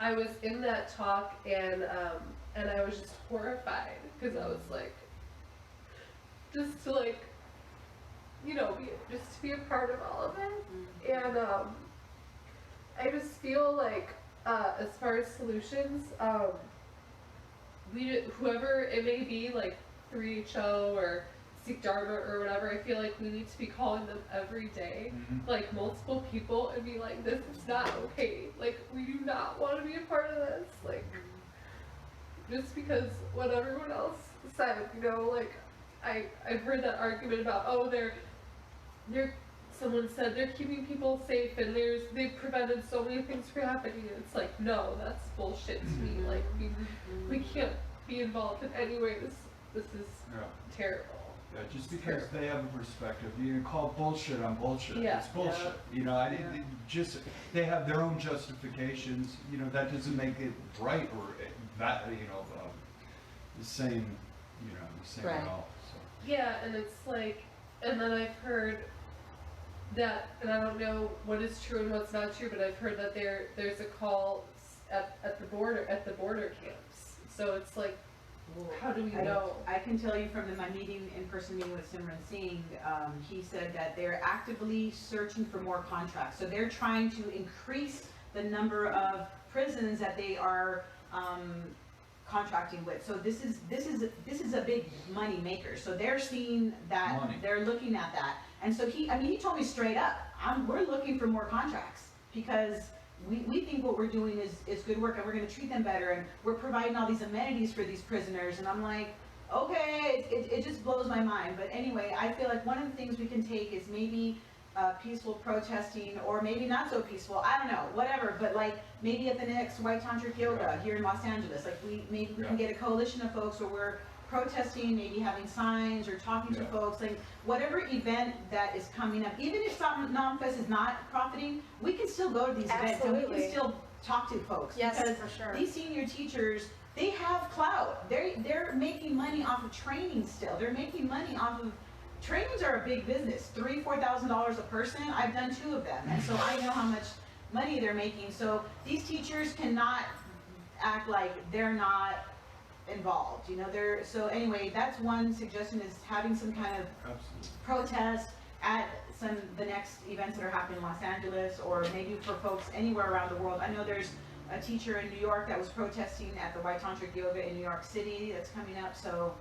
I was in that talk and I was just horrified because I was like, just to like, you know, just to be a part of all of it. And I just feel like as far as solutions, whoever it may be, like 3HO or Sikh Dharma or whatever, I feel like we need to be calling them every day, like multiple people, and be like, this is not okay. Like, we do not want to be a part of this. Like, just because what everyone else said, you know, like, I've heard that argument about, oh, someone said they're keeping people safe and they've prevented so many things from happening. And it's like, no, that's bullshit to me. Like, we can't be involved in any way. This is terrible. Yeah, just because they have a perspective, you call bullshit on bullshit. Yeah. It's bullshit. You know, they have their own justifications. You know, that doesn't make it right or that, you know, the same, you know, the same at all. So. Yeah, and it's like, and then I've heard that, and I don't know what is true and what's not true, but I've heard that there's a call at the border camps. So it's like, how do we know? I can tell you from my in-person meeting with Simran Singh, he said that they're actively searching for more contracts. So they're trying to increase the number of prisons that they are contracting with. So this is a big money maker. So they're seeing that, they're looking at that. And so he told me straight up, we're looking for more contracts because we think what we're doing is good work and we're going to treat them better and we're providing all these amenities for these prisoners. And I'm like, okay, it just blows my mind. But anyway, I feel like one of the things we can take is maybe peaceful protesting, or maybe not so peaceful, I don't know, whatever, but like maybe at the next White Tantric Yoga here in Los Angeles, like we can get a coalition of folks where we're protesting, maybe having signs or talking to folks, like whatever event that is coming up, even if NomFest is not profiting, we can still go to these events and we can still talk to folks. Yes, because for sure. These senior teachers, they have clout. They're making money off of training still. They're making money off of trainings are a big business, $3,000-4,000 a person. I've done 2 of them, and so I know how much money they're making. So these teachers cannot act like they're not involved. You know, so anyway, that's one suggestion, is having some kind of protest at the next events that are happening in Los Angeles, or maybe for folks anywhere around the world. I know there's a teacher in New York that was protesting at the White Tantric Yoga in New York City that's coming up. So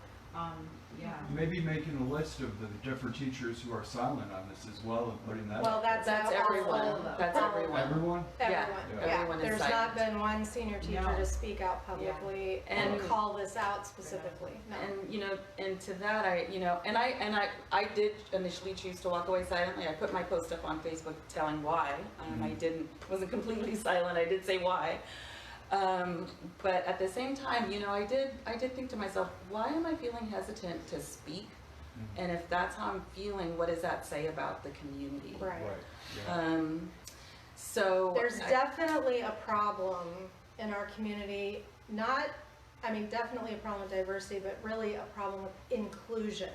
yeah. Maybe making a list of the different teachers who are silent on this as well and putting that. Well, that's everyone. That's everyone. Everyone? Everyone is There's silent. not been one senior teacher to speak out publicly and call this out specifically. No. And you know, and to that, I did initially choose to walk away silently. I put my post up on Facebook telling why. I wasn't completely silent. I did say why. But at the same time, you know, I did think to myself, why am I feeling hesitant to speak? And if that's how I'm feeling, what does that say about the community? Right. Yeah. So there's definitely a problem in our community. Definitely a problem with diversity, but really a problem with inclusion.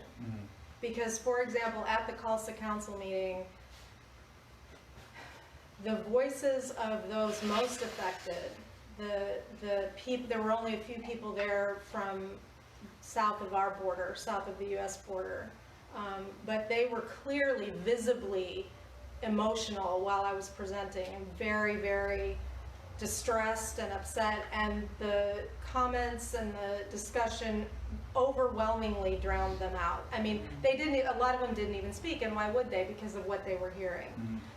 Because, for example, at the Khalsa Council meeting, the voices of those most affected, the people, there were only a few people there from south of our border, south of the U.S. border, but they were clearly, visibly emotional while I was presenting, and very, very distressed and upset, and the comments and the discussion overwhelmingly drowned them out. I mean, a lot of them didn't even speak, and why would they? Because of what they were hearing.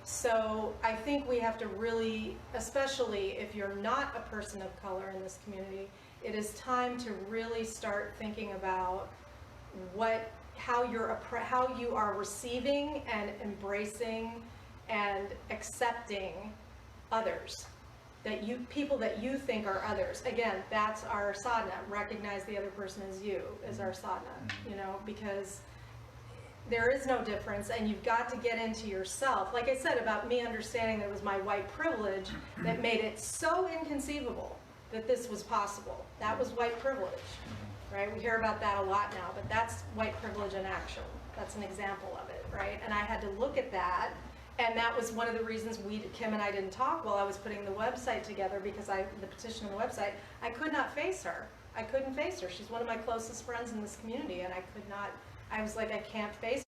So I think we have to really, especially if you're not a person of color in this community, it is time to really start thinking about how you are receiving and embracing and accepting others. People that you think are others. Again, that's our sadhana. Recognize the other person as you, is our sadhana, you know, because there is no difference, and you've got to get into yourself. Like I said about me understanding that it was my white privilege that made it so inconceivable that this was possible. That was white privilege, right? We hear about that a lot now, but that's white privilege in action. That's an example of it, right? And I had to look at that And that was one of the reasons Kim and I didn't talk while I was putting the website together, because the petition on the website, I could not face her. I couldn't face her. She's one of my closest friends in this community, and I was like, I can't face